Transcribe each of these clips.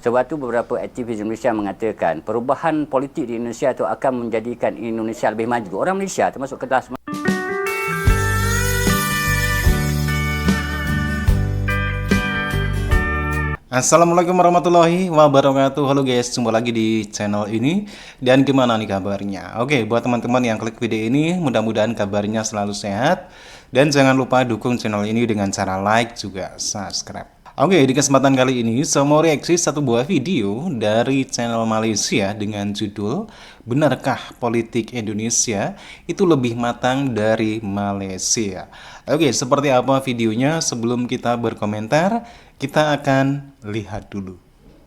Sebab tu beberapa aktivis Indonesia mengatakan perubahan politik di Indonesia itu akan menjadikan Indonesia lebih maju. Orang Malaysia termasuk kelas Assalamualaikum warahmatullahi wabarakatuh. Halo guys, jumpa lagi di channel ini. Dan gimana nih kabarnya? Oke, buat teman-teman yang klik video ini, mudah-mudahan kabarnya selalu sehat. Dan jangan lupa dukung channel ini dengan cara like juga subscribe. Oke, di kesempatan kali ini saya mau reaksi satu buah video dari channel Malaysia dengan judul Benarkah Politik Indonesia itu lebih matang dari Malaysia? Oke, seperti apa videonya? Sebelum kita berkomentar, kita akan lihat dulu.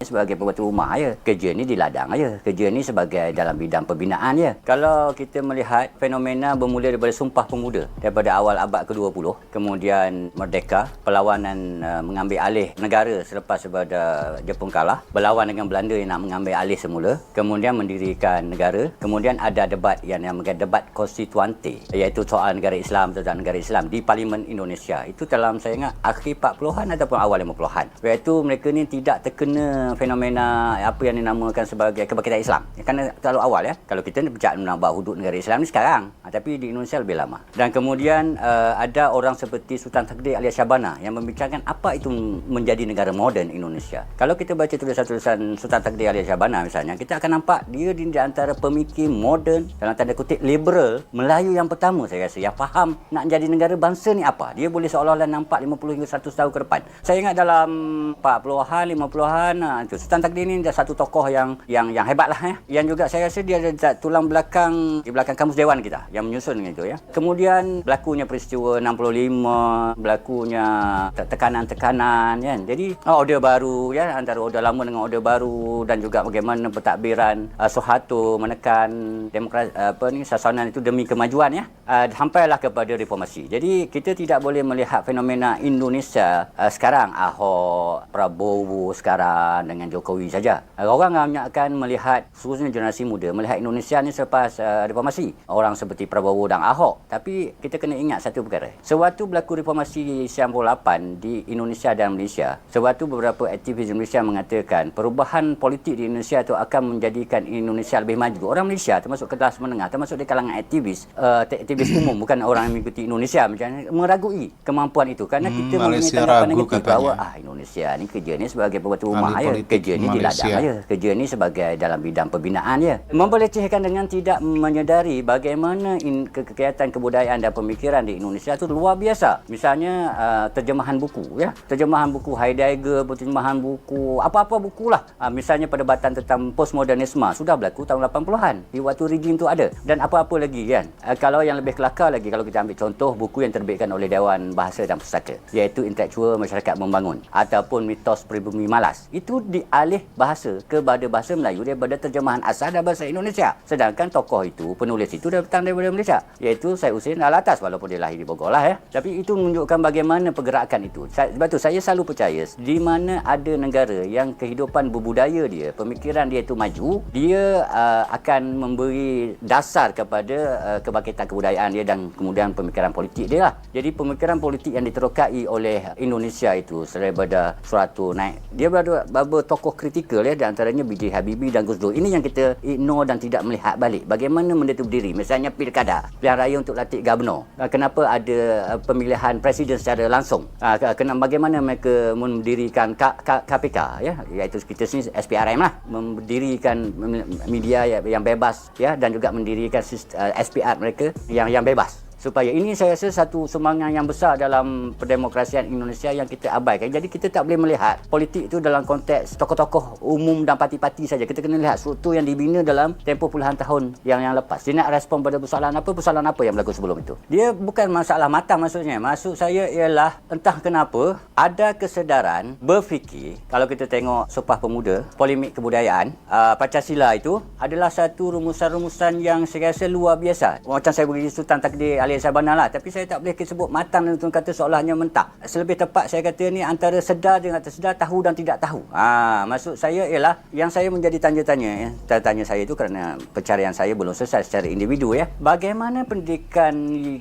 sebagai pembantu rumah ya, kerja ni di ladang aja. Kerja ni sebagai dalam bidang pembinaan ya. Kalau kita melihat fenomena bermula daripada Sumpah Pemuda daripada awal abad ke-20, kemudian merdeka, perlawanan mengambil alih negara selepas daripada Jepun kalah, berlawan dengan Belanda yang nak mengambil alih semula, kemudian mendirikan negara, kemudian ada debat yang dinamakan debat konstituante, iaitu soal negara Islam atau negara Islam di Parlimen Indonesia. Itu dalam saya ingat akhir 40-an ataupun awal 50-an. Iaitu mereka ni tidak terkena fenomena apa yang dinamakan sebagai kebangkitan Islam. Kerana terlalu awal ya. Kalau kita bercakap menambah hudud negara Islam ni sekarang, tapi di Indonesia lebih lama. Dan kemudian ada orang seperti Sultan Takdir alias Syahbana yang membicarakan apa itu menjadi negara moden Indonesia. Kalau kita baca tulisan-tulisan Sultan Takdir alias Syahbana misalnya, kita akan nampak dia di antara pemikir moden dalam tanda kutip liberal Melayu yang pertama saya rasa yang faham nak jadi negara bangsa ni apa. Dia boleh seolah-olah nampak 50 hingga 100 tahun ke depan. Saya ingat dalam 40-an, 50-an Sultan Takdir ni satu tokoh yang hebat lah ya. Yang juga saya rasa dia ada tulang belakang di belakang kamus dewan kita yang menyusun itu ya. Kemudian berlakunya peristiwa 65, berlakunya tekanan-tekanan kan. Jadi order baru ya, antara order lama dengan order baru, dan juga bagaimana pentadbiran Soeharto menekan demokrasi sasanan itu demi kemajuan ya. Sampailah kepada reformasi. Jadi kita tidak boleh melihat fenomena Indonesia sekarang Ahok, Prabowo sekarang dengan Jokowi saja. Orang banyak akan melihat, khususnya generasi muda, melihat Indonesia ni selepas reformasi. Orang seperti Prabowo dan Ahok. Tapi kita kena ingat satu perkara. Sewaktu berlaku reformasi 98 di Indonesia dan Malaysia, sewaktu beberapa aktivis Indonesia mengatakan perubahan politik di Indonesia itu akan menjadikan Indonesia lebih maju. Orang Malaysia termasuk kelas menengah, termasuk di kalangan aktivis umum, bukan orang yang mengikuti Indonesia macam meragui kemampuan itu. Kerana kita mempunyai tanggapan negatif bahawa Indonesia ni kerja ni sebagai pembantu rumah ya. Kerja ni di ladang aja. Kerja ni sebagai dalam bidang pembinaan ya. Memperlecehkan dengan tidak menyedari bagaimana kegiatan kebudayaan dan pemikiran di Indonesia itu luar biasa. Misalnya terjemahan buku ya. Terjemahan buku Heidegger, terjemahan buku apa-apa bukulah. Misalnya perdebatan tentang postmodernisme sudah berlaku tahun 80-an. Di waktu regime tu ada. Dan apa-apa lagi kan. Kalau yang lebih kelakar lagi, kalau kita ambil contoh buku yang terbitkan oleh Dewan Bahasa dan Pustaka, iaitu Intelektual Masyarakat Membangun ataupun Mitos Pribumi Malas. Itu dialih bahasa kepada bahasa Melayu daripada terjemahan asal dan bahasa Indonesia. Sedangkan tokoh itu, penulis itu datang daripada Malaysia, iaitu Syed Hussein Alatas, walaupun dia lahir di Bogor lah ya. Tapi itu menunjukkan bagaimana pergerakan itu. Sebab tu saya selalu percaya di mana ada negara yang kehidupan berbudaya dia, pemikiran dia itu maju, dia akan memberi dasar kepada kebangkitan kebudayaan dia dan kemudian pemikiran politik dia lah. Jadi pemikiran politik yang diterokai oleh Indonesia itu daripada Soeharto naik, dia beberapa tokoh kritikal ya, di antaranya B.J. Habibie dan Gus Dur. Ini yang kita ignore dan tidak melihat balik bagaimana benda itu berdiri. Misalnya pilkada, pilihan raya untuk latih gubernur, kenapa ada pemilihan presiden secara langsung, bagaimana mereka mendirikan KPK ya, iaitu kita sini SPRM lah, mendirikan media yang bebas ya, dan juga mendirikan SPR mereka yang bebas. Supaya ini saya rasa satu sumbangan yang besar dalam perdemokrasian Indonesia yang kita abaikan. Jadi kita tak boleh melihat politik itu dalam konteks tokoh-tokoh umum dan parti-parti saja. Kita kena lihat struktur yang dibina dalam tempoh puluhan tahun yang lepas. Dia nak respon pada persoalan apa yang berlaku sebelum itu. Dia bukan masalah matang maksudnya. Maksud saya ialah entah kenapa ada kesedaran berfikir. Kalau kita tengok Sumpah Pemuda, polemik kebudayaan, Pancasila itu adalah satu rumusan-rumusan yang saya rasa luar biasa. Macam saya beri Sultan Takdir balik Sabana lah. Tapi saya tak boleh sebut matang dan kata seolahnya mentah. Selebih tepat saya kata ni antara sedar dengan tak sedar, tahu dan tidak tahu. Maksud saya ialah yang saya menjadi tanya-tanya, tanya saya itu kerana pencarian saya belum selesai secara individu ya. Bagaimana pendidikan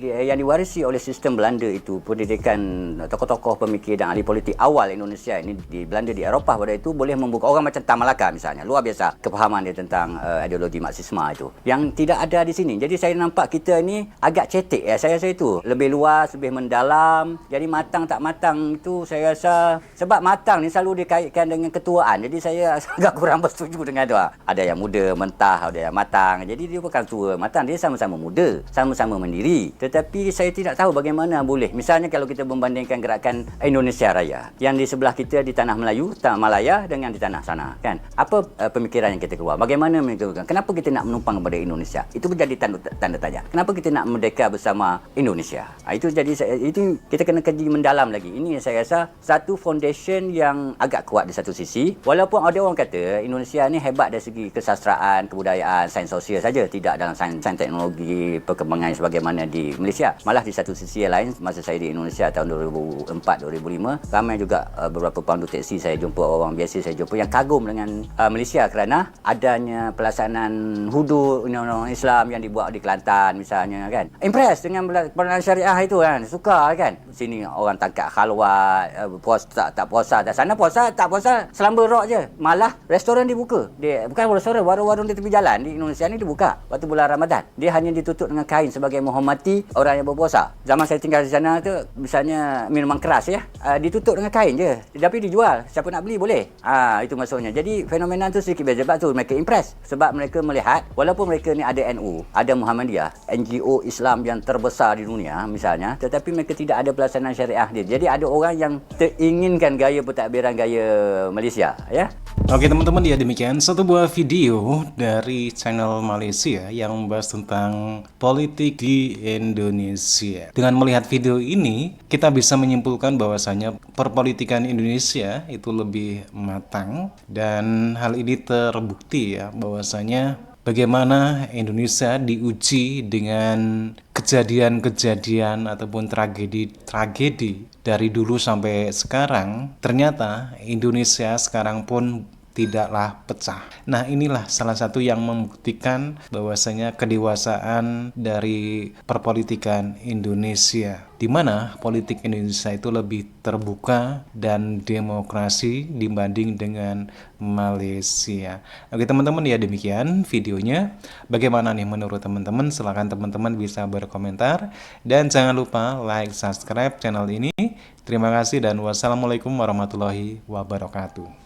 yang diwarisi oleh sistem Belanda itu, pendidikan tokoh-tokoh pemikir dan ahli politik awal Indonesia ini di Belanda, di Eropah pada itu, boleh membuka orang macam Tan Malaka misalnya, luar biasa kefahaman dia tentang ideologi Marxisme itu yang tidak ada di sini. Jadi saya nampak kita ni agak cetek ya, saya itu lebih luas, lebih mendalam. Jadi matang tak matang itu saya rasa, sebab matang ni selalu dikaitkan dengan ketuaan, jadi saya agak kurang bersetuju dengan itu. Ada yang muda mentah, ada yang matang, jadi dia bukan tua matang, dia sama-sama muda, sama-sama mandiri. Tetapi saya tidak tahu bagaimana boleh, misalnya kalau kita membandingkan gerakan Indonesia Raya yang di sebelah kita di tanah Melayu, tanah Malaya, dengan di tanah sana kan, apa pemikiran yang kita keluar, bagaimana menentukan kenapa kita nak menumpang kepada Indonesia, itu menjadi tanda tanya. Kenapa kita nak merdeka bersama Indonesia? Itu jadi itu kita kena kaji mendalam lagi. Ini saya rasa satu foundation yang agak kuat di satu sisi, walaupun ada orang kata Indonesia ni hebat dari segi kesastraan, kebudayaan, sains sosial saja, tidak dalam sains teknologi, perkembangan sebagaimana di Malaysia. Malah di satu sisi yang lain, masa saya di Indonesia tahun 2004-2005, ramai juga beberapa pandu teksi saya jumpa, orang biasa saya jumpa yang kagum dengan Malaysia kerana adanya pelaksanaan hudud undang-undang Islam yang dibuat di Kelantan misalnya kan. Impress dengan peranan syariah itu kan, suka kan. Sini orang tangkap khalwat, puasa tak puasa, tak sana puasa tak puasa, selamba rok je. Malah restoran dibuka. Dia bukan restoran, warung-warung di tepi jalan di Indonesia ni dibuka waktu bulan Ramadan. Dia hanya ditutup dengan kain sebagai menghormati orang yang berpuasa. Zaman saya tinggal di sana tu, misalnya minuman keras ya, ditutup dengan kain je. Tapi dijual, siapa nak beli boleh. Itu maksudnya. Jadi fenomena tu sedikit beza. Sebab tu mereka impress, sebab mereka melihat walaupun mereka ni ada NU, ada Muhammadiyah, NGO Islam yang terbesar di dunia misalnya, tetapi mereka tidak ada pelaksanaan syariah dia. Jadi ada orang yang teringinkan gaya pentadbiran gaya Malaysia ya. Oke teman-teman, ya demikian satu buah video dari channel Malaysia yang membahas tentang politik di Indonesia. Dengan melihat video ini, kita bisa menyimpulkan bahwasanya perpolitikan Indonesia itu lebih matang, dan hal ini terbukti ya bahwasanya bagaimana Indonesia diuji dengan kejadian-kejadian ataupun tragedi-tragedi dari dulu sampai sekarang. Ternyata Indonesia sekarang pun tidaklah pecah. Nah, inilah salah satu yang membuktikan bahwasanya kedewasaan dari perpolitikan Indonesia, di mana politik Indonesia itu lebih terbuka dan demokrasi dibanding dengan Malaysia. Oke teman-teman, ya demikian videonya. Bagaimana nih menurut teman-teman? Silahkan teman-teman bisa berkomentar, dan jangan lupa like, subscribe channel ini. Terima kasih dan wassalamualaikum warahmatullahi wabarakatuh.